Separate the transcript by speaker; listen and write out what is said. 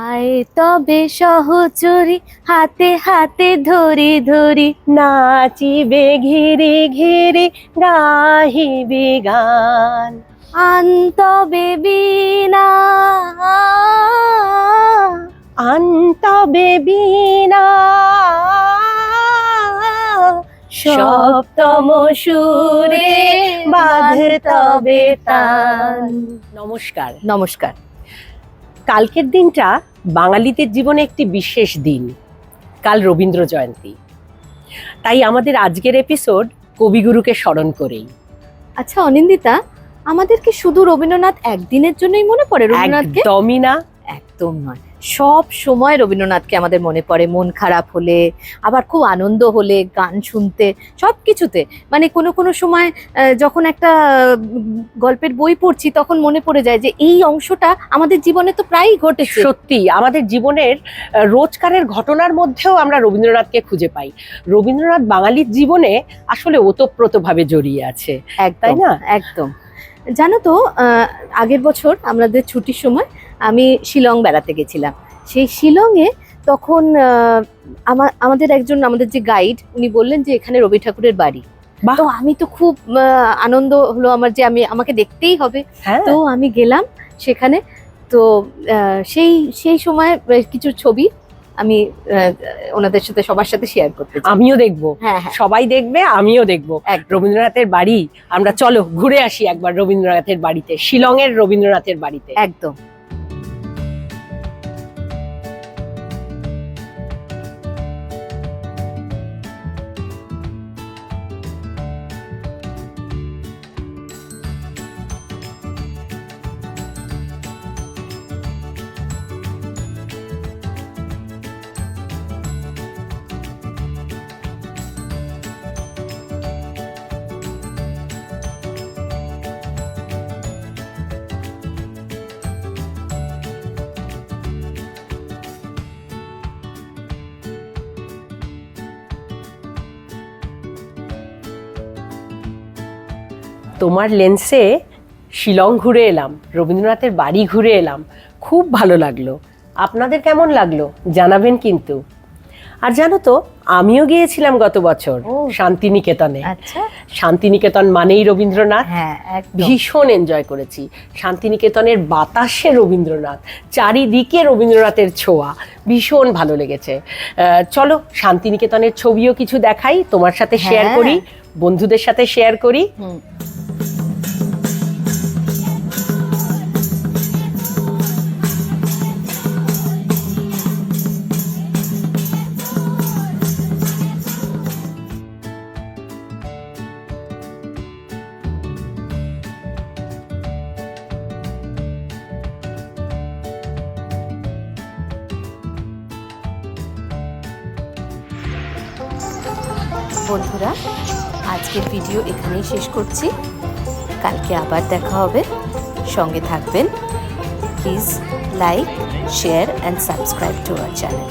Speaker 1: আয় তবে সহচরি হাতে হাতে ধরি ধরি
Speaker 2: নাচিবে ঘিরি ঘিরি গাহিবে গান।
Speaker 1: আন্তবে বীণা
Speaker 2: আন্তবে বীণা
Speaker 1: সপ্তম সুরে বাঁধতবে তান।
Speaker 2: নমস্কার।
Speaker 1: নমস্কার।
Speaker 2: কালকের দিনটা বাঙালিদের জীবনে একটি বিশেষ দিন। কাল রবীন্দ্র জয়ন্তী, তাই আমাদের আজকের এপিসোড কবিগুরুকে স্মরণ করেই।
Speaker 1: আচ্ছা অনিন্দিতা, আমাদের কি শুধু রবীন্দ্রনাথ একদিনের জন্যই মনে পড়ে রবীন্দ্রনাথকে?
Speaker 2: একদমই না।
Speaker 1: একদম নয়, সব সময় রবীন্দ্রনাথকে আমাদের মনে পড়ে। মন খারাপ হলে, আবার খুব আনন্দ হলে, গান শুনতে, সব কিছুতে। মানে কোনো কোনো সময় যখন একটা গল্পের বই পড়ছি তখন মনে পড়ে যায় যে এই অংশটা আমাদের জীবনে তো প্রায়ই ঘটেছে।
Speaker 2: সত্যি আমাদের জীবনের রোজকারের ঘটনার মধ্যেও আমরা রবীন্দ্রনাথকে খুঁজে পাই। রবীন্দ্রনাথ বাঙালির জীবনে আসলে ওতপ্রোতভাবে জড়িয়ে আছে, তাই না?
Speaker 1: একদম। জানো তো, আগের বছর আমাদের ছুটির সময় আমি শিলং বেড়াতে গেছিলাম। সেই শিলংয়ে তখন আমাদের আমাদের যে গাইড, উনি বললেন যে এখানে রবি ঠাকুরের বাড়ি।
Speaker 2: বাহ!
Speaker 1: তো আমি তো খুব আনন্দ হলো আমার যে আমাকে দেখতেই হবে।
Speaker 2: হ্যাঁ।
Speaker 1: তো আমি গেলাম সেখানে। তো সেই সময় কিছু ছবি আমি ওনাদের সাথে সবার সাথে শেয়ার করতে চাই।
Speaker 2: আমিও দেখবো।
Speaker 1: হ্যাঁ হ্যাঁ,
Speaker 2: সবাই দেখবে, আমিও দেখবো।
Speaker 1: একদম।
Speaker 2: রবীন্দ্রনাথের বাড়ি, আমরা চলো ঘুরে আসি একবার রবীন্দ্রনাথের বাড়িতে, শিলংয়ের রবীন্দ্রনাথের বাড়িতে।
Speaker 1: একদম।
Speaker 2: তোমার লেন্সে শিলং ঘুরে এলাম, রবীন্দ্রনাথের বাড়ি ঘুরে এলাম, খুব ভালো লাগলো। আপনাদের কেমন লাগলো জানাবেন কিন্তু। আর জানো তো, আমিও গিয়েছিলাম গত বছর শান্তিনিকেতনে।
Speaker 1: আচ্ছা,
Speaker 2: শান্তিনিকেতন মানেই রবীন্দ্রনাথ।
Speaker 1: হ্যাঁ একদম।
Speaker 2: ভীষণ এনজয় করেছি। শান্তিনিকেতনের বাতাসে রবীন্দ্রনাথ, চারিদিকে রবীন্দ্রনাথের ছোঁয়া, ভীষণ ভালো লেগেছে। চলো শান্তিনিকেতনের ছবিও কিছু দেখাই, তোমার সাথে শেয়ার
Speaker 1: হ্যাঁ।
Speaker 2: করি, বন্ধুদের সাথে শেয়ার করি।
Speaker 1: বন্ধুরা, আজকের ভিডিও এখানেই শেষ করছি। কালকে আবার দেখা হবে, সঙ্গে থাকবেন। Please like, share and subscribe to our channel.